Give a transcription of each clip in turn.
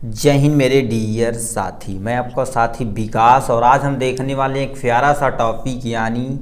जय हिंद मेरे डियर साथी। मैं आपका साथी विकास और आज हम देखने वाले हैं एक प्यारा सा टॉपिक यानी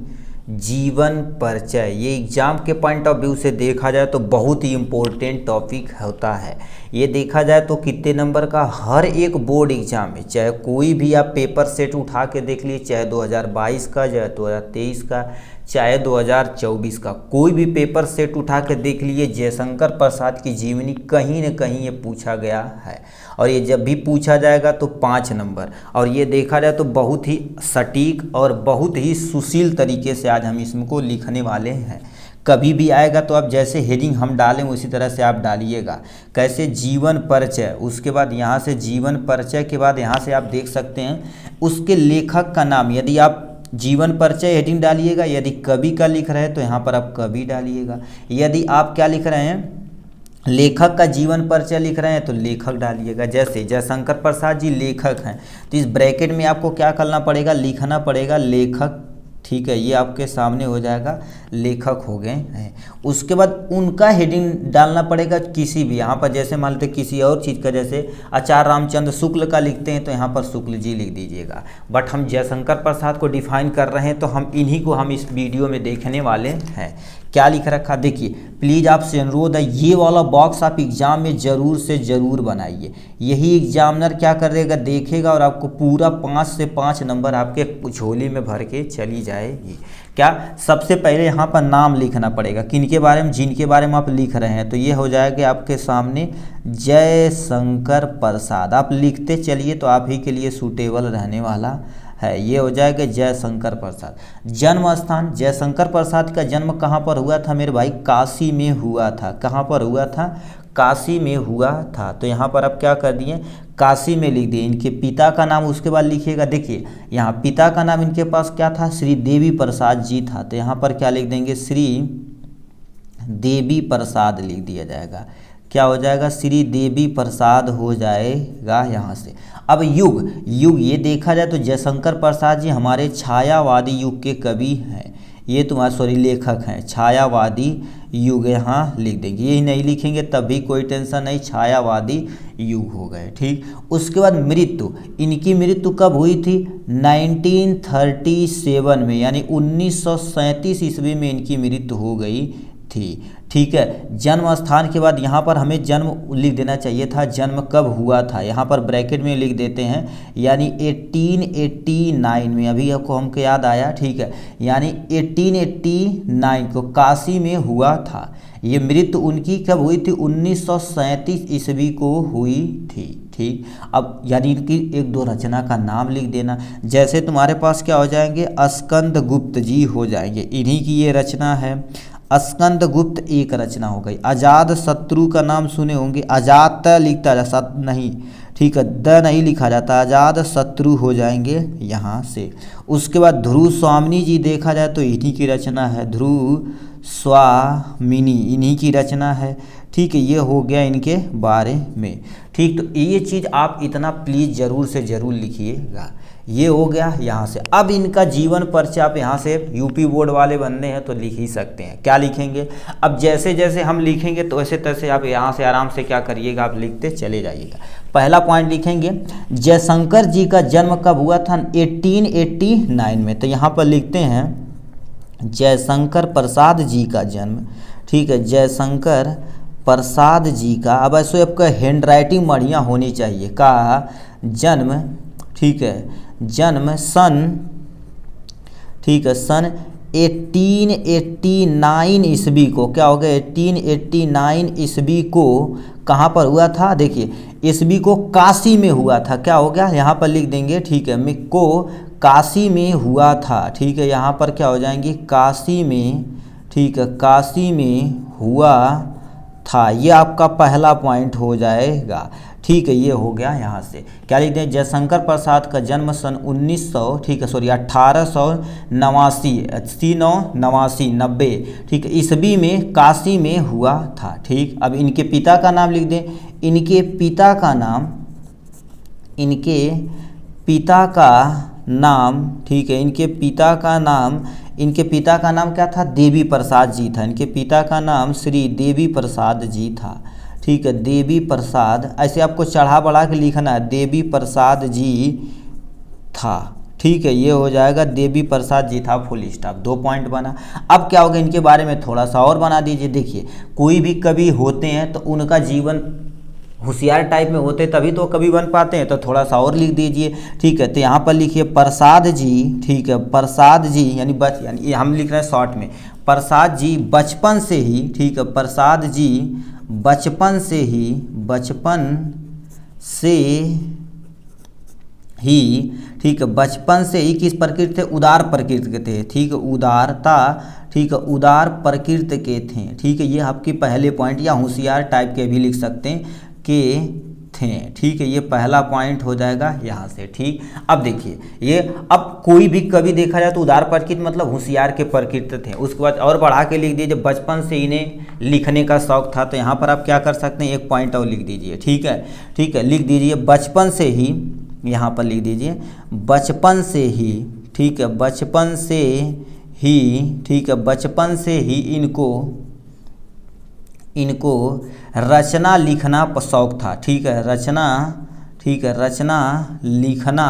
जीवन परिचय। ये एग्ज़ाम के पॉइंट ऑफ व्यू से देखा जाए तो बहुत ही इम्पोर्टेंट टॉपिक होता है। ये देखा जाए तो कितने नंबर का हर एक बोर्ड एग्ज़ाम में, चाहे कोई भी आप पेपर सेट उठा के देख लिए, चाहे 2022 का, चाहे 2023 का, चाहे 2024 का, कोई भी पेपर सेट उठा के देख लिए, जयशंकर प्रसाद की जीवनी कहीं न कहीं ये पूछा गया है। और ये जब भी पूछा जाएगा तो 5 नंबर, और ये देखा जाए तो बहुत ही सटीक और बहुत ही सुशील तरीके से आज हम इसको लिखने वाले हैं। कभी भी आएगा तो आप जैसे हेडिंग हम डालें उसी तरह से आप डालिएगा। कैसे? जीवन परिचय, उसके बाद यहाँ से जीवन परिचय के बाद यहाँ से आप देख सकते हैं उसके लेखक का नाम। यदि आप जीवन परिचय हेडिंग डालिएगा, यदि कवि का लिख रहे हैं तो यहाँ पर आप कवि डालिएगा। यदि आप क्या लिख रहे हैं, लेखक का जीवन परिचय लिख रहे हैं तो लेखक डालिएगा। जैसे जयशंकर प्रसाद जी लेखक हैं तो इस ब्रैकेट में आपको क्या करना पड़ेगा, लिखना पड़ेगा लेखक। ठीक है, ये आपके सामने हो जाएगा, लेखक हो गए हैं। उसके बाद उनका हेडिंग डालना पड़ेगा किसी भी, यहाँ पर जैसे मान लेते किसी और चीज़ का, जैसे आचार्य रामचंद्र शुक्ल का लिखते हैं तो यहाँ पर शुक्ल जी लिख दीजिएगा। बट हम जयशंकर प्रसाद को डिफाइन कर रहे हैं तो हम इन्हीं को हम इस वीडियो में देखने वाले हैं। क्या लिख रखा देखिए, प्लीज़ आपसे अनुरोध है ये वाला बॉक्स आप एग्ज़ाम में ज़रूर से ज़रूर बनाइए। यही एग्जामिनर क्या करेगा, देखेगा और आपको पूरा 5 से 5 नंबर आपके झोली में भर के चली जाएगी। क्या? सबसे पहले यहाँ पर नाम लिखना पड़ेगा, किनके बारे में, जिनके बारे में आप लिख रहे हैं। तो ये हो जाएगा आपके सामने जयशंकर प्रसाद। आप लिखते चलिए तो आप ही के लिए सूटेबल रहने वाला है। ये हो जाएगा जयशंकर प्रसाद। जन्म स्थान, जयशंकर प्रसाद का जन्म कहाँ पर हुआ था मेरे भाई? काशी में हुआ था। कहाँ पर हुआ था? काशी में हुआ था। तो यहाँ पर आप क्या कर दिए, काशी में लिख दिए। इनके पिता का नाम उसके बाद लिखिएगा। देखिए यहाँ पिता का नाम इनके पास क्या था, श्री देवी प्रसाद जी था। तो यहाँ पर क्या लिख देंगे, श्री देवी प्रसाद लिख दिया जाएगा। क्या हो जाएगा, श्री देवी प्रसाद हो जाएगा यहाँ से। अब युग, युग ये देखा जाए तो जयशंकर प्रसाद जी हमारे छायावादी युग के कवि हैं। ये तुम्हारे सॉरी लेखक हैं, छायावादी युग यहाँ लिख देंगे। यही नहीं लिखेंगे तब भी कोई टेंशन नहीं, छायावादी युग हो गए। ठीक, उसके बाद मृत्यु, इनकी मृत्यु कब हुई थी? 1937 में, यानी 1937 ईस्वी में इनकी मृत्यु हो गई थी। ठीक है, जन्म स्थान के बाद यहाँ पर हमें जन्म लिख देना चाहिए था, जन्म कब हुआ था यहाँ पर ब्रैकेट में लिख देते हैं, यानी 1889 में। अभी आपको हमको याद आया। ठीक है, यानी 1889 को काशी में हुआ था। ये मृत्यु उनकी कब हुई थी? 1937 ईस्वी को हुई थी। ठीक, अब यानी इनकी 1-2 रचना का नाम लिख देना। जैसे तुम्हारे पास क्या हो जाएंगे, स्कंद गुप्त जी हो जाएंगे, इन्हीं की ये रचना है। स्कंद गुप्त एक रचना हो गई। अजात शत्रु का नाम सुने होंगे, अजात लिखता जा सत नहीं, ठीक है, द नहीं लिखा जाता, अजात शत्रु हो जाएंगे यहाँ से। उसके बाद ध्रुव स्वामिनी जी देखा जाए तो इन्हीं की रचना है, ध्रुव स्वामिनी इन्हीं की रचना है। ठीक है, ये हो गया इनके बारे में। ठीक, तो ये चीज़ आप इतना प्लीज़ ज़रूर से ज़रूर लिखिएगा। ये हो गया यहाँ से। अब इनका जीवन परिचय आप यहाँ से यूपी बोर्ड वाले बंदे हैं तो लिख ही सकते हैं। क्या लिखेंगे? अब जैसे जैसे हम लिखेंगे तो वैसे तैसे आप यहाँ से आराम से क्या करिएगा, आप लिखते चले जाइएगा। पहला पॉइंट लिखेंगे, जयशंकर जी का जन्म कब हुआ था? 1889 में। तो यहाँ पर लिखते हैं जयशंकर प्रसाद जी का जन्म। ठीक है, जयशंकर प्रसाद जी का, अब ऐसे आपका हैंड राइटिंग बढ़िया होनी चाहिए, का जन्म, ठीक है, जन्म सन, ठीक है, सन 1889 ईस्वी को। क्या हो गया, 1889 ईस्वी को कहाँ पर हुआ था? देखिए ईस्वी को काशी में हुआ था। क्या हो गया, यहाँ पर लिख देंगे। ठीक है, में को काशी में हुआ था। ठीक है, यहाँ पर क्या हो जाएंगे, काशी में। ठीक है, काशी में हुआ था। ये आपका पहला पॉइंट हो जाएगा। ठीक है, ये हो गया यहाँ से। क्या लिखते हैं, जयशंकर प्रसाद का जन्म सन 1900, ठीक है, सॉरी 1889, 90, ठीक है, ईस्वी में काशी में हुआ था। ठीक, अब इनके पिता का नाम लिख दें। इनके पिता का नाम, इनके पिता का नाम, ठीक है, इनके पिता का नाम, इनके पिता का नाम क्या था? देवी प्रसाद जी था। इनके पिता का नाम श्री देवी प्रसाद जी था। ठीक है, देवी प्रसाद, ऐसे आपको चढ़ा बढ़ा के लिखना है, देवी प्रसाद जी था। ठीक है, ये हो जाएगा देवी प्रसाद जी था, फुल स्टॉप, 2 पॉइंट बना। अब क्या होगा, इनके बारे में थोड़ा सा और बना दीजिए। देखिए, कोई भी कवि होते हैं तो उनका जीवन होशियार टाइप में होते तभी तो कवि बन पाते हैं, तो थोड़ा सा और लिख दीजिए। ठीक है, तो यहाँ पर लिखिए प्रसाद जी, ठीक है, प्रसाद जी यानी हम लिख रहे हैं शॉर्ट में, प्रसाद जी बचपन से ही, ठीक है, प्रसाद जी बचपन से ही, ठीक है, बचपन से ही किस प्रकृति थे, उदार प्रकृति के थे। ठीक है, उदारता, ठीक है, उदार प्रकृति के थे। ठीक है, ये आपके पहले पॉइंट, या होशियार टाइप के भी लिख सकते हैं के थे। ठीक है, ये पहला पॉइंट हो जाएगा यहाँ से। ठीक, अब देखिए ये, अब कोई भी कवि देखा जाए तो उदार प्रकृति मतलब होशियार के प्रकृति थे। उसके बाद और बढ़ा के लिख दीजिए, बचपन से इन्हें लिखने का शौक था, तो यहाँ पर आप क्या कर सकते हैं, 1 पॉइंट और लिख दीजिए। ठीक है, ठीक है, लिख दीजिए बचपन से ही, यहाँ पर लिख दीजिए बचपन से ही, ठीक है, बचपन से ही, ठीक है, बचपन से ही इनको रचना लिखना शौक था। ठीक है, रचना, ठीक है, रचना लिखना,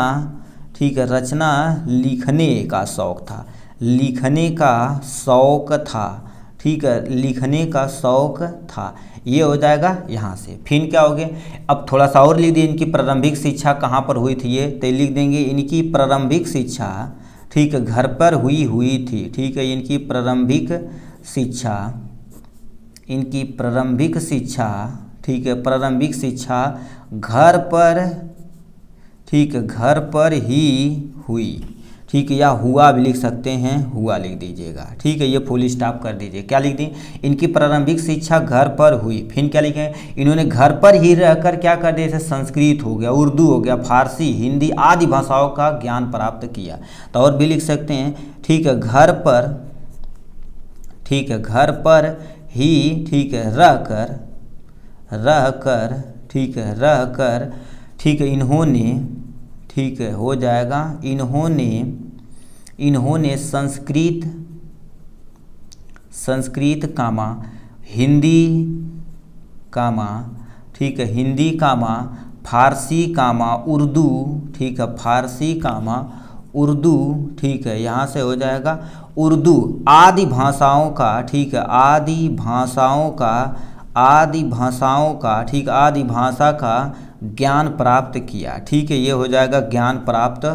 ठीक है, रचना लिखने का शौक था, लिखने का शौक था। ठीक है, लिखने का शौक था, ये हो जाएगा यहाँ से। फिर क्या हो गया, अब थोड़ा सा और लिख दिए, इनकी प्रारंभिक शिक्षा कहाँ पर हुई थी, ये तो लिख देंगे इनकी प्रारंभिक शिक्षा, ठीक है, घर पर हुई थी। ठीक है, इनकी प्रारंभिक शिक्षा, इनकी प्रारंभिक शिक्षा, ठीक है, प्रारंभिक शिक्षा घर पर, ठीक है, घर पर ही हुई। ठीक है, या हुआ भी लिख सकते हैं, हुआ लिख दीजिएगा। ठीक है, ये फुल स्टॉप कर दीजिए। क्या लिख दी, इनकी प्रारंभिक शिक्षा घर पर हुई। फिर क्या लिखें, इन्होंने घर पर ही रहकर क्या कर दिया, जैसे संस्कृत हो गया, उर्दू हो गया, फारसी, हिंदी आदि भाषाओं का ज्ञान प्राप्त किया। तो और भी लिख सकते हैं, ठीक है, घर पर, ठीक है, घर पर ही, ठीक है, रहकर, ठीक है, रहकर, ठीक है, इन्होंने, ठीक है, हो जाएगा इन्होंने संस्कृत कामा हिंदी कामा, ठीक है, हिंदी कामा फारसी कामा उर्दू, ठीक है, फारसी कामा उर्दू, ठीक है, यहाँ से हो जाएगा उर्दू आदि भाषाओं का, ठीक है, आदि भाषाओं का, ठीक, आदि भाषा का ज्ञान प्राप्त किया। ठीक है, ये हो जाएगा ज्ञान प्राप्त,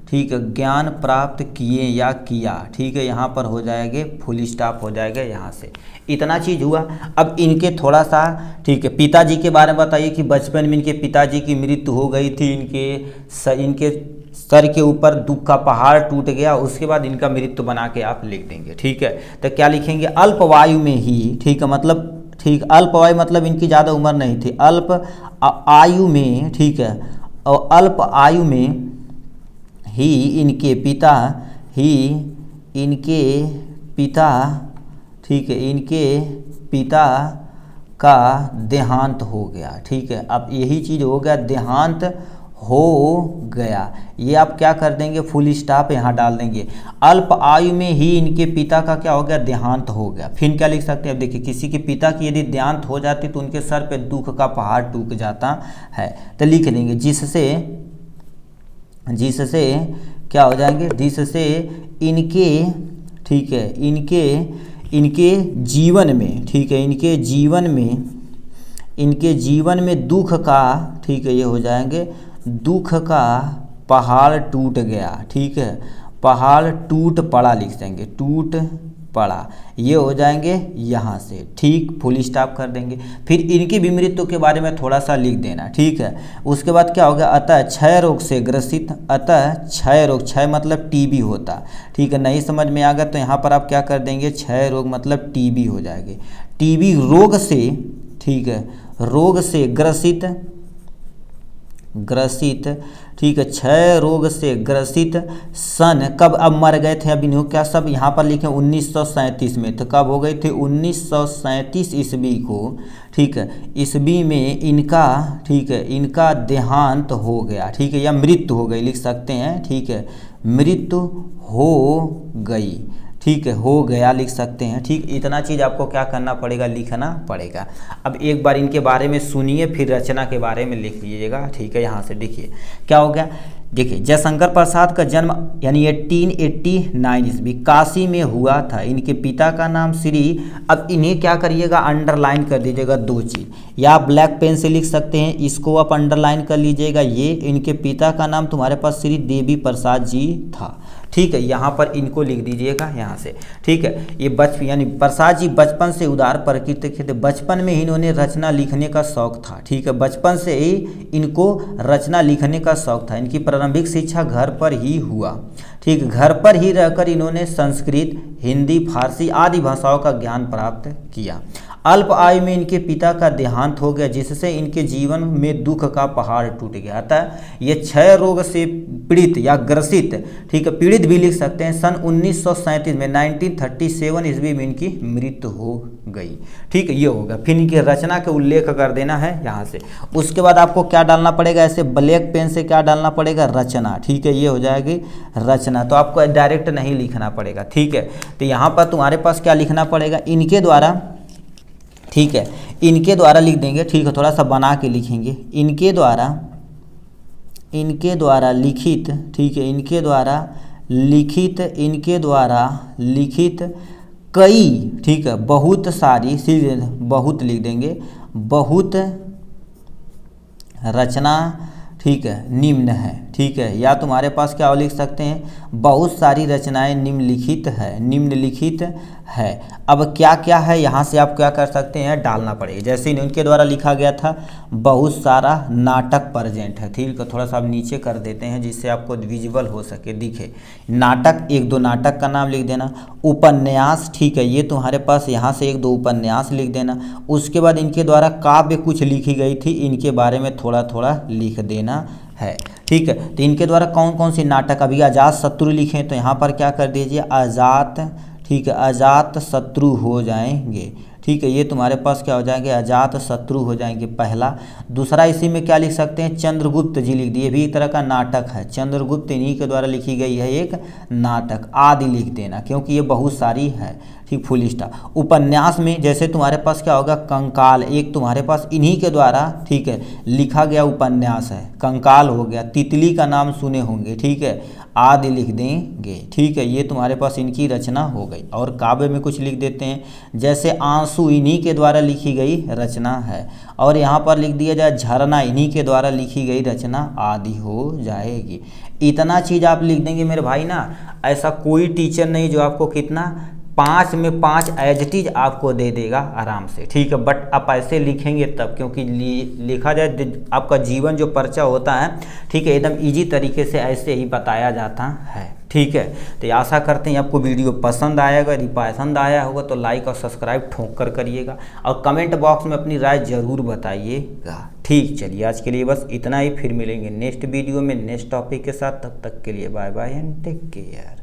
ठीक है, ज्ञान प्राप्त किए या किया। ठीक है, यहाँ पर हो जाएंगे फुल स्टॉप हो जाएगा यहाँ से। इतना चीज़ हुआ। अब इनके थोड़ा सा, ठीक है, पिताजी के बारे में बताइए कि बचपन में इनके पिताजी की मृत्यु हो गई थी, इनके सर के ऊपर दुख का पहाड़ टूट गया, उसके बाद इनका मृत्यु बना के आप लिख देंगे। ठीक है, तो क्या लिखेंगे, अल्पवायु में ही, ठीक है, मतलब, ठीक, अल्पवायु मतलब इनकी ज़्यादा उम्र नहीं थी, अल्प आयु में, ठीक है, और अल्प आयु में ही इनके पिता, ठीक है, इनके पिता का देहांत हो गया। ठीक है, अब यही चीज़ हो गया, देहांत हो गया, ये आप क्या कर देंगे, फुल स्टॉप यहाँ डाल देंगे। अल्प आयु में ही इनके पिता का क्या हो गया, देहांत हो गया। फिर क्या लिख सकते हैं, अब देखिए, किसी के पिता की यदि देहांत हो जाती तो उनके सर पे दुख का पहाड़ टूट जाता है, तो लिख देंगे जिससे क्या हो जाएंगे, जिससे इनके, ठीक है, इनके जीवन में, ठीक है, इनके जीवन में दुख का, ठीक है, ये हो जाएंगे दुख का पहाड़ टूट गया। ठीक है, पहाड़ टूट पड़ा लिख देंगे, टूट पड़ा, ये हो जाएंगे यहाँ से। ठीक, फुल स्टॉप कर देंगे। फिर इनकी भी मृत्यु के बारे में थोड़ा सा लिख देना। ठीक है, उसके बाद क्या होगा, अतः क्षय रोग से ग्रसित, अतः क्षय रोग, क्षय मतलब टीबी होता। ठीक है, नहीं समझ में आ गया तो यहाँ पर आप क्या कर देंगे, क्षय रोग मतलब टीबी हो जाएगी, टीबी रोग से, ठीक है, रोग से ग्रसित, ठीक है, क्षय रोग से ग्रसित सन, कब, अब मर गए थे, अब इन्हों क्या सब यहाँ पर लिखे 1937 में, तो कब हो गए थे, 1937 ईस्वी को। ठीक है, ईस्वी में इनका, ठीक है, इनका देहांत हो गया। ठीक है, या मृत्यु हो गई लिख सकते हैं। ठीक है, मृत्यु हो गई। ठीक है, हो गया लिख सकते हैं। ठीक, इतना चीज़ आपको क्या करना पड़ेगा, लिखना पड़ेगा। अब एक बार इनके बारे में सुनिए, फिर रचना के बारे में लिख लीजिएगा। ठीक है, यहाँ से देखिए क्या हो गया। देखिए, जयशंकर प्रसाद का जन्म यानी 1889 ईस्वी काशी में हुआ था। इनके पिता का नाम श्री, अब इन्हें क्या करिएगा, अंडरलाइन कर दीजिएगा 2 चीज़, या आप ब्लैक पेन से लिख सकते हैं, इसको आप अंडरलाइन कर लीजिएगा। ये इनके पिता का नाम तुम्हारे पास श्री देवी प्रसाद जी था। ठीक है, यहाँ पर इनको लिख दीजिएगा यहाँ से। ठीक है, ये यानी प्रसाद जी बचपन से उदार प्रकृति के थे। बचपन में ही इन्होंने रचना लिखने का शौक था। ठीक है, बचपन से ही इनको रचना लिखने का शौक था। इनकी प्रारंभिक शिक्षा घर पर ही हुआ। ठीक, घर पर ही रहकर इन्होंने संस्कृत, हिंदी, फारसी आदि भाषाओं का ज्ञान प्राप्त किया। अल्प आयु में इनके पिता का देहांत हो गया, जिससे इनके जीवन में दुख का पहाड़ टूट गया था। ये क्षय रोग से पीड़ित या ग्रसित, ठीक है, पीड़ित भी लिख सकते हैं। सन 1937 में 1937 ईस्वी में इनकी मृत्यु हो गई। ठीक है, ये होगा। फिर इनकी रचना के उल्लेख कर देना है यहाँ से। उसके बाद आपको क्या डालना पड़ेगा, ऐसे ब्लैक पेन से क्या डालना पड़ेगा, रचना। ठीक है, ये हो जाएगी रचना। तो आपको डायरेक्ट नहीं लिखना पड़ेगा। ठीक है, तो यहाँ पर तुम्हारे पास क्या लिखना पड़ेगा, इनके द्वारा। ठीक है, इनके द्वारा लिख देंगे। ठीक है, थोड़ा सा बना के लिखेंगे, इनके द्वारा लिखित। ठीक है, इनके द्वारा लिखित कई, ठीक है, बहुत सारी, बहुत लिख देंगे, बहुत रचना, ठीक है, निम्न है। ठीक है, या तुम्हारे पास क्या लिख सकते हैं, बहुत सारी रचनाएं निम्नलिखित है। अब क्या क्या है, यहाँ से आप क्या कर सकते हैं, डालना पड़ेगा। जैसे इनके द्वारा लिखा गया था, बहुत सारा नाटक प्रेजेंट है। ठीक है, थोड़ा सा आप नीचे कर देते हैं जिससे आपको विजुअल हो सके, दिखे। नाटक, 1-2 नाटक का नाम लिख देना। उपन्यास, ठीक है, ये तुम्हारे पास यहाँ से 1-2 उपन्यास लिख देना। उसके बाद इनके द्वारा काव्य कुछ लिखी गई थी, इनके बारे में थोड़ा थोड़ा लिख देना है। ठीक है, तो इनके द्वारा कौन कौन सी नाटक, अभी अजात शत्रु लिखे, तो यहाँ पर क्या कर दीजिए, अजात। ठीक है, अजात शत्रु हो जाएंगे। ठीक है, ये तुम्हारे पास क्या हो जाएंगे, अजात शत्रु हो जाएंगे पहला। दूसरा इसी में क्या लिख सकते हैं, चंद्रगुप्त जी लिख दिए, भी एक तरह का नाटक है। चंद्रगुप्त, इन्हीं के द्वारा लिखी गई है एक नाटक, आदि लिख देना, क्योंकि ये बहुत सारी है। ठीक, फुल स्टॉप। उपन्यास में जैसे तुम्हारे पास क्या होगा, कंकाल, एक तुम्हारे पास इन्हीं के द्वारा, ठीक है, लिखा गया उपन्यास है, कंकाल हो गया। तितली का नाम सुने होंगे। ठीक है, आदि लिख देंगे। ठीक है, ये तुम्हारे पास इनकी रचना हो गई। और काव्य में कुछ लिख देते हैं, जैसे आंसू, इन्हीं के द्वारा लिखी गई रचना है। और यहाँ पर लिख दिया जाए झरना, इन्हीं के द्वारा लिखी गई रचना आदि हो जाएगी। इतना चीज़ आप लिख देंगे मेरे भाई ना, ऐसा कोई टीचर नहीं जो आपको कितना 5 में 5 एज इट इज आपको दे देगा आराम से। ठीक है, बट आप ऐसे लिखेंगे तब, क्योंकि लिखा जाए आपका जीवन जो पर्चा होता है, ठीक है, एकदम इजी तरीके से ऐसे ही बताया जाता है। ठीक है, तो आशा करते हैं आपको वीडियो पसंद आएगा। यदि पसंद आया होगा तो लाइक और सब्सक्राइब ठोक कर करिएगा, और कमेंट बॉक्स में अपनी राय ज़रूर बताइएगा। ठीक, चलिए आज के लिए बस इतना ही। फिर मिलेंगे नेक्स्ट वीडियो में नेक्स्ट टॉपिक के साथ। तब तक के लिए bye bye and take care.